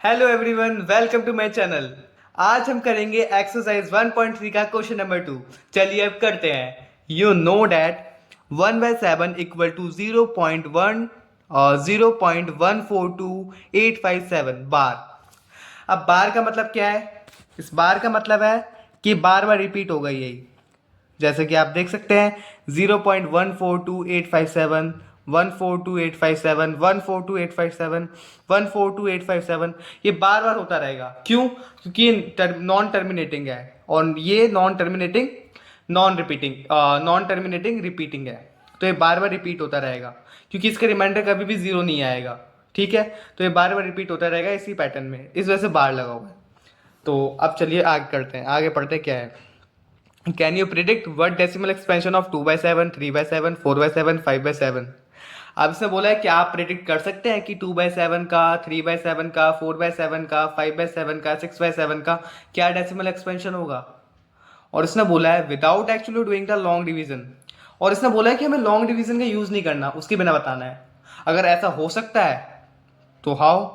Hello everyone, welcome to my channel. आज हम करेंगे एक्सरसाइज 1.3 का क्वेश्चन नंबर 2। चलिए अब करते हैं। You know that 1/7 equal to 0.1 और 0.142857 बार। अब बार का मतलब क्या है? इस बार का मतलब है कि बार बार रिपीट होगा यही। जैसे कि आप देख सकते हैं 0.142857, 142,857, 142,857, 142,857, ये बार बार होता रहेगा। क्यों? क्योंकि ये नॉन टर्मिनेटिंग है और ये नॉन टर्मिनेटिंग रिपीटिंग है। तो ये बार बार रिपीट होता रहेगा क्योंकि इसका रिमाइंडर कभी भी जीरो नहीं आएगा। ठीक है, तो ये बार बार रिपीट होता रहेगा इसी पैटर्न में, इस वजह से बार लगा हुआ है। तो अब चलिए आगे करते हैं, आगे पढ़ते हैं क्या है। Can you predict what decimal expansion of 2/7, 3/7, 4/7, 5/7? अब इसने बोला है कि आप प्रिडिक्ट कर सकते हैं कि 2/7 का, 3/7 का, 4/7 का, 5/7 का, 6/7 का क्या डेसिमल एक्सपेंशन होगा। और इसने बोला है without actually doing the long division. और इसने बोला है कि हमें लॉन्ग डिवीजन का यूज नहीं करना, उसके बिना बताना है। अगर ऐसा हो सकता है तो हाउ,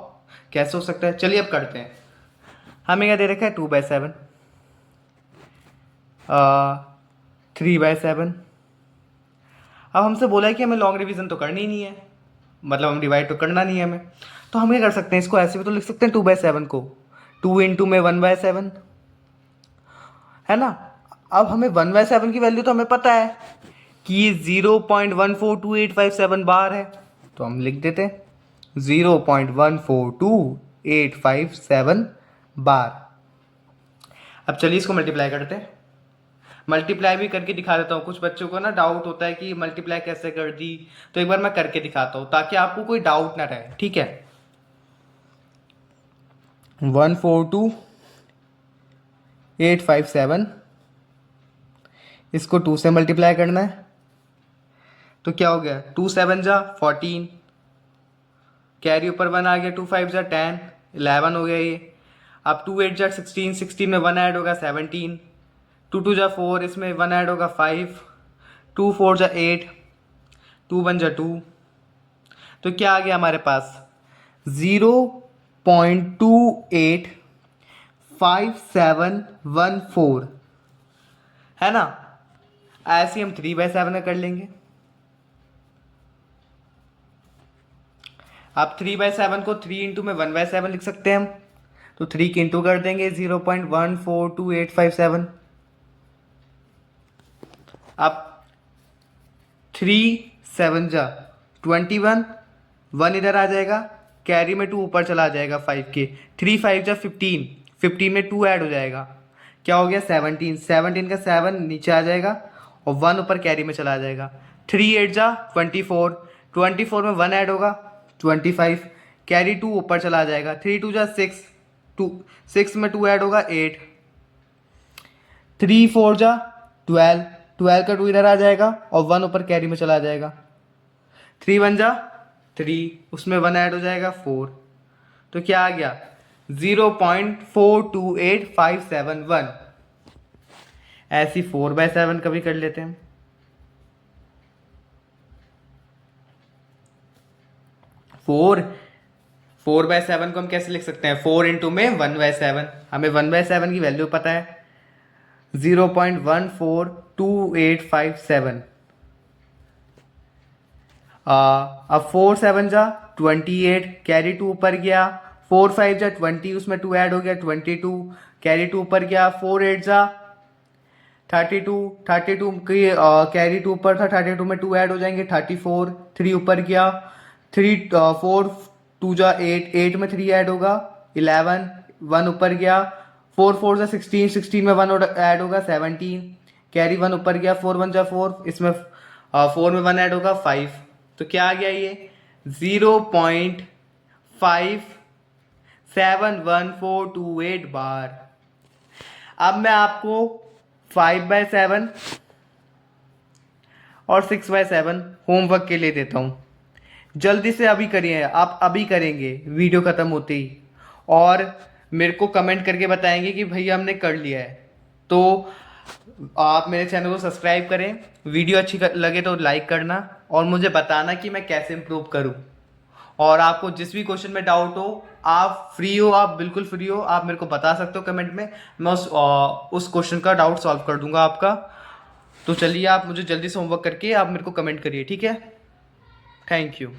कैसे हो सकता है? चलिए अब करते हैं। हमें क्या दे रखा है? 2/7, 3/7। अब हमसे बोला है कि हमें लॉन्ग डिवीजन तो करनी ही नहीं है, मतलब हम डिवाइड तो करना नहीं है हमें। तो हम क्या कर सकते हैं, इसको ऐसे भी तो लिख सकते हैं 2/7 को, 2 इंटू में 1/7, है ना। अब हमें 1/7 की वैल्यू तो हमें पता है कि 0.142857 बार है, तो हम लिख देते हैं 0.142857 बार। अब चलिए इसको मल्टीप्लाई करते हैं। मल्टीप्लाई भी करके दिखा देता हूँ। कुछ बच्चों को ना डाउट होता है कि मल्टीप्लाई कैसे कर दी, तो एक बार मैं करके दिखाता हूँ ताकि आपको कोई डाउट ना रहे। ठीक है, 142,857, इसको 2 से मल्टीप्लाई करना है तो क्या हो गया, 2 7 जा 14, कैरी ऊपर 1 आ गया, 2 5 जा 10, 11 हो गया ये। अब 2 8 जा 16, 16 में 1 ऐड होगा 17, 2 2 जा 4, इसमें 1 ऐड होगा 5, 2 4 जा 8, 2 1 जा 2। तो क्या आ गया हमारे पास, 0.285714, है ना। ऐसे ही हम 3/7 कर लेंगे। आप 3/7 को 3 इंटू में 1/7 लिख सकते हैं हम, तो 3 की इंटू कर देंगे 0.142857। अब 3 7 जा 21, 1 इधर आ जाएगा, कैरी में 2 ऊपर चला जाएगा 5 के, 3 5 जा 15, 15 में 2 ऐड हो जाएगा, क्या हो गया 17, 17 का 7 नीचे आ जाएगा और 1 ऊपर कैरी में चला जाएगा। 3 8 जा 24, 24 में 1 ऐड होगा 25, कैरी 2 ऊपर चला जाएगा, 3 2 जा 6, 2 6 में 2 ऐड होगा 8, 3 4 जा 12, 12 का 2 इधर आ जाएगा और 1 ऊपर कैरी में चला जाएगा, 3 1 जा 3, उसमें 1 ऐड हो जाएगा 4। तो क्या आ गया, 0.428571। ऐसी 4/7 का भी कर लेते हैं। 4/7 को हम कैसे लिख सकते हैं, 4 इंटू में 1/7, हमें 1/7 की वैल्यू पता है 0.142857। अब 4 7 जा 28, कैरी 2 ऊपर गया, 4 5 जा 20, उसमें 2 ऐड हो गया 22, कैरी 2 ऊपर गया, 4 8 जा 32, 32 की कैरी 2 ऊपर था, 32 में 2 ऐड हो जाएंगे 34, 3 ऊपर गया, 4 2 जा 8, 8 में 3 ऐड होगा 11, 1 ऊपर गया, 4 4 जा 16, 16 में 1 ऐड होगा 17, कैरी 1 ऊपर गया, 4 1 जा 4, इसमें 4 में 1 ऐड होगा 5। तो क्या आ गया ये, 0.571428 बार। अब मैं आपको 5/7 और 6/7 होमवर्क के लिए देता हूँ। जल्दी से अभी करिए, आप अभी करेंगे वीडियो ख़त्म होते ही, और मेरे को कमेंट करके बताएंगे कि भैया हमने कर लिया है। तो आप मेरे चैनल को सब्सक्राइब करें, वीडियो अच्छी लगे तो लाइक करना और मुझे बताना कि मैं कैसे इम्प्रूव करूं। और आपको जिस भी क्वेश्चन में डाउट हो, आप फ्री हो, आप बिल्कुल फ्री हो, आप मेरे को बता सकते हो कमेंट में, मैं उस क्वेश्चन का डाउट सॉल्व कर दूंगा आपका। तो चलिए, आप मुझे जल्दी से होमवर्क करके आप मेरे को कमेंट करिए, ठीक है। Thank you.